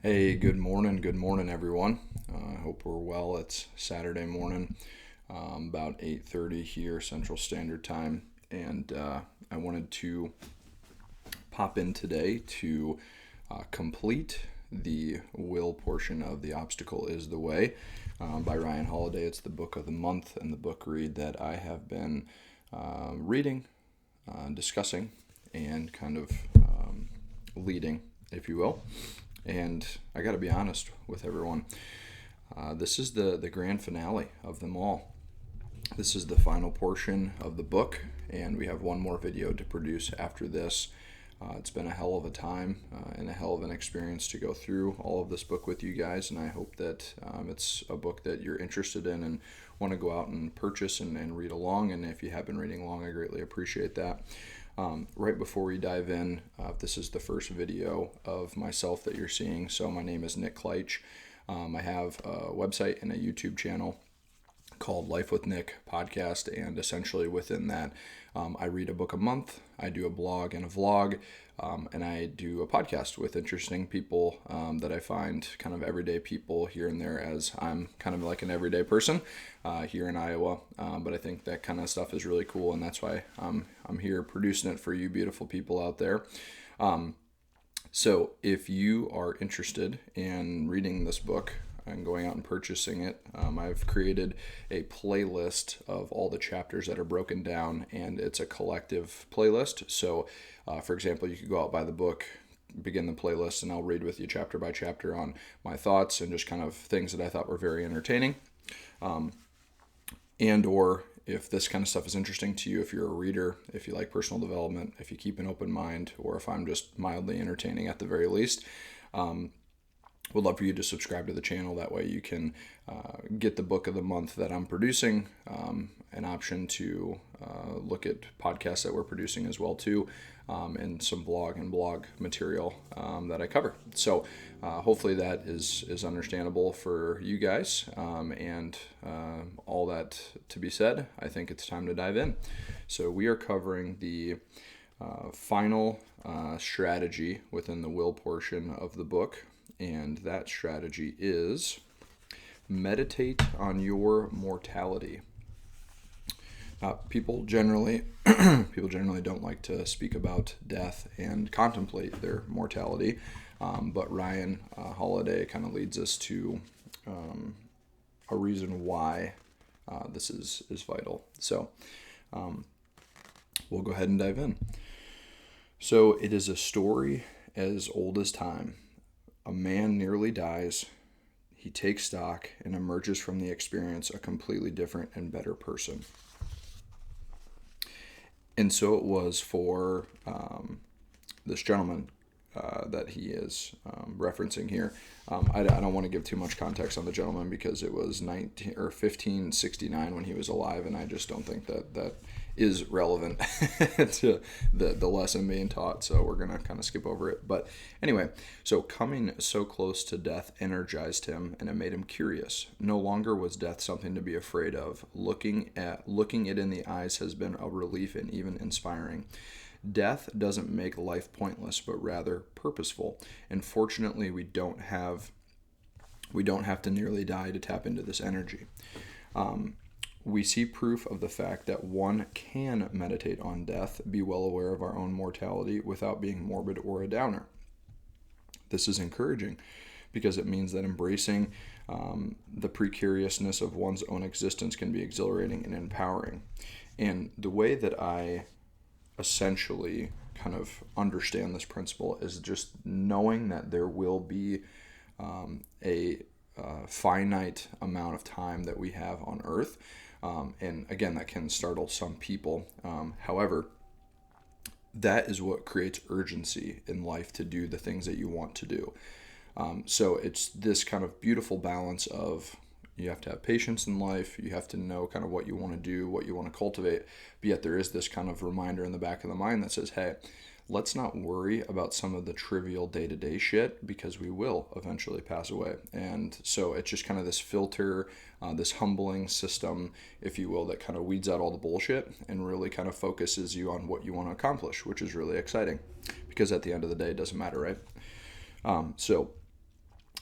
Hey, good morning, everyone. I hope we're well. It's Saturday morning, about 8:30 here Central Standard Time, and I wanted to pop in today to complete the will portion of The Obstacle is the Way by Ryan Holiday. It's the book of the month and the book read that I have been reading, discussing, and kind of leading, if you will. And I got to be honest with everyone. This is the grand finale of them all. This is the final portion of the book, and we have one more video to produce after this. It's been a hell of a time and a hell of an experience to go through all of this book with you guys, and I hope that it's a book that you're interested in and want to go out and purchase and read along. And if you have been reading along, I greatly appreciate that. Right before we dive in, this is the first video of myself that you're seeing. So my name is Nick Kleitch. I have a website and a YouTube channel called Life with Nick podcast, and essentially within that, I read a book a month. I do a blog and a vlog, and I do a podcast with interesting people that I find kind of everyday people here and there, as I'm kind of like an everyday person here in Iowa. But I think that kind of stuff is really cool, and that's why I'm here producing it for you beautiful people out there. So if you are interested in reading this book and going out and purchasing it, I've created a playlist of all the chapters that are broken down, and it's a collective playlist. So, for example, you could go out, buy the book, begin the playlist, and I'll read with you chapter by chapter on my thoughts and just kind of things that I thought were very entertaining. And or if this kind of stuff is interesting to you, if you're a reader, if you like personal development, if you keep an open mind, or if I'm just mildly entertaining at the very least, would love for you to subscribe to the channel. That way you can get the book of the month that I'm producing, an option to look at podcasts that we're producing as well too, and some blog material that I cover. So hopefully that is understandable for you guys, and all that to be said, I think it's time to dive in. So we are covering the final strategy within the will portion of the book, and that strategy is meditate on your mortality. People generally don't like to speak about death and contemplate their mortality, but Ryan Holiday kind of leads us to a reason why this is vital. So we'll go ahead and dive in. So it is a story as old as time. A man nearly dies. He takes stock and emerges from the experience a completely different and better person. And so it was for this gentleman that he is referencing here. I don't want to give too much context on the gentleman because it was 1569 when he was alive, and I just don't think that is relevant to the lesson being taught. So we're going to kind of skip over it. But anyway, so coming so close to death energized him, and it made him curious. No longer was death something to be afraid of. Looking it in the eyes has been a relief and even inspiring. Death doesn't make life pointless, but rather purposeful. And fortunately, we don't have to nearly die to tap into this energy. We see proof of the fact that one can meditate on death, be well aware of our own mortality without being morbid or a downer. This is encouraging because it means that embracing the precariousness of one's own existence can be exhilarating and empowering. And the way that I essentially kind of understand this principle is just knowing that there will be a finite amount of time that we have on Earth. And again, that can startle some people. However, that is what creates urgency in life to do the things that you want to do. So it's this kind of beautiful balance of, you have to have patience in life, you have to know kind of what you want to do, what you want to cultivate, but yet there is this kind of reminder in the back of the mind that says, hey, let's not worry about some of the trivial day-to-day shit, because we will eventually pass away. And so it's just kind of this filter, this humbling system, if you will, that kind of weeds out all the bullshit and really kind of focuses you on what you want to accomplish, which is really exciting, because at the end of the day, it doesn't matter, right? So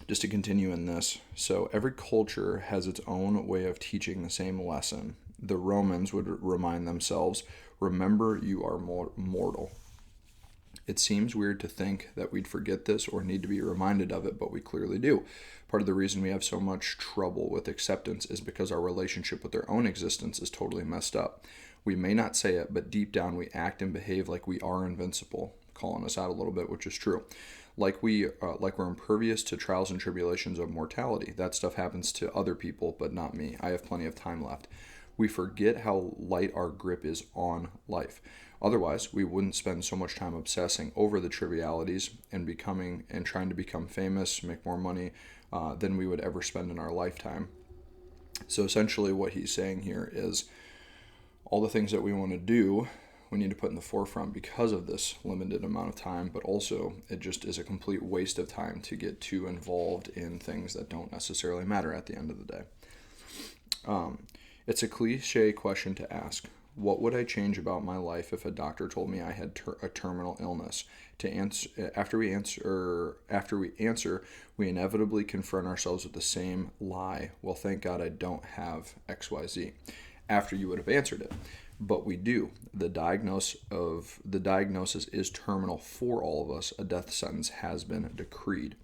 Just to continue in this, so every culture has its own way of teaching the same lesson. The Romans would remind themselves, remember you are mortal. It seems weird to think that we'd forget this or need to be reminded of it, but we clearly do. Part of the reason we have so much trouble with acceptance is because our relationship with our own existence is totally messed up. We may not say it, but deep down we act and behave like we are invincible, calling us out a little bit, which is true. Like we're impervious to trials and tribulations of mortality. That stuff happens to other people, but not me. I have plenty of time left. We forget how light our grip is on life. Otherwise, we wouldn't spend so much time obsessing over the trivialities and trying to become famous, make more money than we would ever spend in our lifetime. So essentially, what he's saying here is all the things that we want to do, we need to put in the forefront because of this limited amount of time, but also it just is a complete waste of time to get too involved in things that don't necessarily matter at the end of the day. It's a cliche question to ask. What would I change about my life if a doctor told me I had a terminal illness? After we answer, we inevitably confront ourselves with the same lie. Well, thank God I don't have XYZ. After you would have answered it, but we do. The diagnosis is terminal for all of us. A death sentence has been decreed.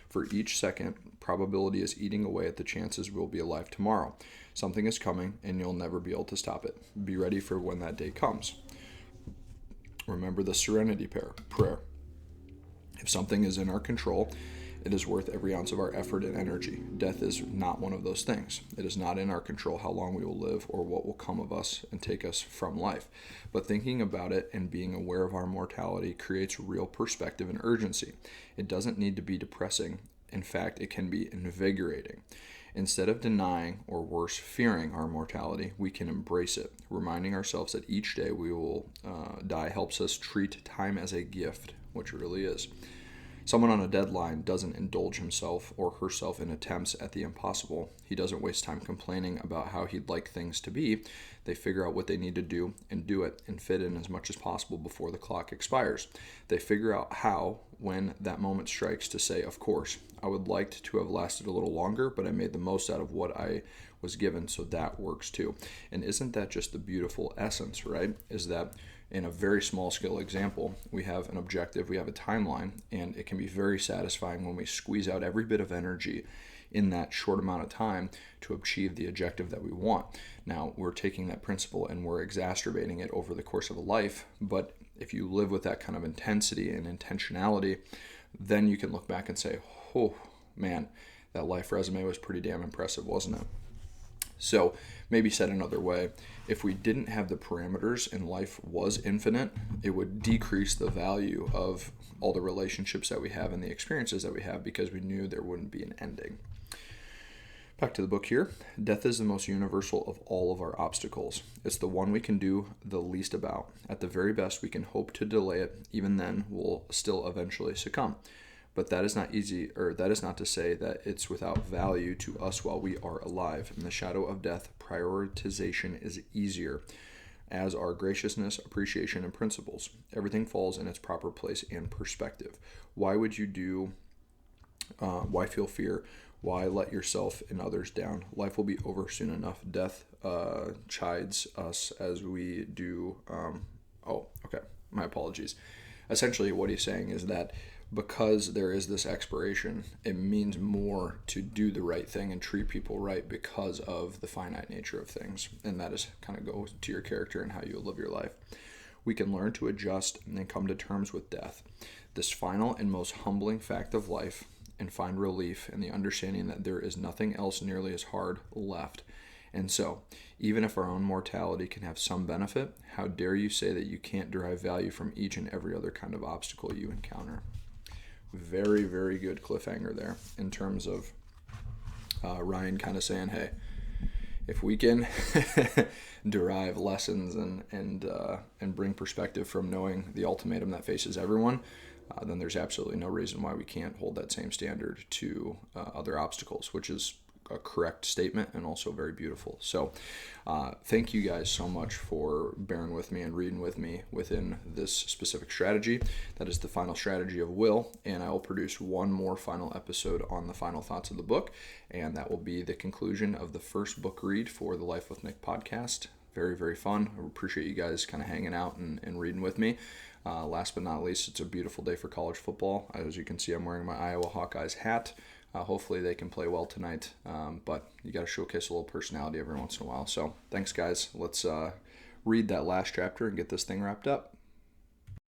For each second, probability is eating away at the chances we'll be alive tomorrow. Something is coming, and you'll never be able to stop it. Be ready for when that day comes. Remember the serenity prayer. If something is in our control, it is worth every ounce of our effort and energy. Death is not one of those things. It is not in our control how long we will live or what will come of us and take us from life. But thinking about it and being aware of our mortality creates real perspective and urgency. It doesn't need to be depressing. In fact, it can be invigorating. Instead of denying, or worse, fearing our mortality, we can embrace it. Reminding ourselves that each day we will die helps us treat time as a gift, which it really is. Someone on a deadline doesn't indulge himself or herself in attempts at the impossible. He doesn't waste time complaining about how he'd like things to be. They figure out what they need to do and do it and fit in as much as possible before the clock expires. They figure out how, when that moment strikes, to say, of course, I would like to have lasted a little longer, but I made the most out of what I was given, so that works too. And isn't that just the beautiful essence, right? Is that in a very small scale example, we have an objective, we have a timeline, and it can be very satisfying when we squeeze out every bit of energy in that short amount of time to achieve the objective that we want. Now, we're taking that principle and we're exacerbating it over the course of a life, but if you live with that kind of intensity and intentionality, then you can look back and say, oh man, that life resume was pretty damn impressive, wasn't it? So maybe said another way, if we didn't have the parameters and life was infinite, it would decrease the value of all the relationships that we have and the experiences that we have because we knew there wouldn't be an ending. Back to the book here. Death is the most universal of all of our obstacles. It's the one we can do the least about. At the very best, we can hope to delay it. Even then, we'll still eventually succumb. But that is not easy, or that is not to say that it's without value to us while we are alive. In the shadow of death, prioritization is easier, as are graciousness, appreciation, and principles. Everything falls in its proper place and perspective. Why feel fear? Why let yourself and others down? Life will be over soon enough. Death chides us as we do. My apologies. Essentially, what he's saying is that because there is this expiration, it means more to do the right thing and treat people right because of the finite nature of things. And that is kind of goes to your character and how you live your life. We can learn to adjust and come to terms with death, this final and most humbling fact of life, and find relief in the understanding that there is nothing else nearly as hard left. And so, even if our own mortality can have some benefit, how dare you say that you can't derive value from each and every other kind of obstacle you encounter? Very, very good cliffhanger there in terms of Ryan kind of saying, hey, if we can derive lessons and bring perspective from knowing the ultimatum that faces everyone, then there's absolutely no reason why we can't hold that same standard to other obstacles, which is a correct statement and also very beautiful. So thank you guys so much for bearing with me and reading with me within this specific strategy. That is the final strategy of will, and I will produce one more final episode on the final thoughts of the book, and that will be the conclusion of the first book read for the Life with Nick podcast. Very, very fun. I appreciate you guys kind of hanging out and reading with me. Last but not least, it's a beautiful day for college football. As you can see, I'm wearing my Iowa Hawkeyes hat. Hopefully they can play well tonight, but you got to showcase a little personality every once in a while. So thanks, guys. Let's read that last chapter and get this thing wrapped up.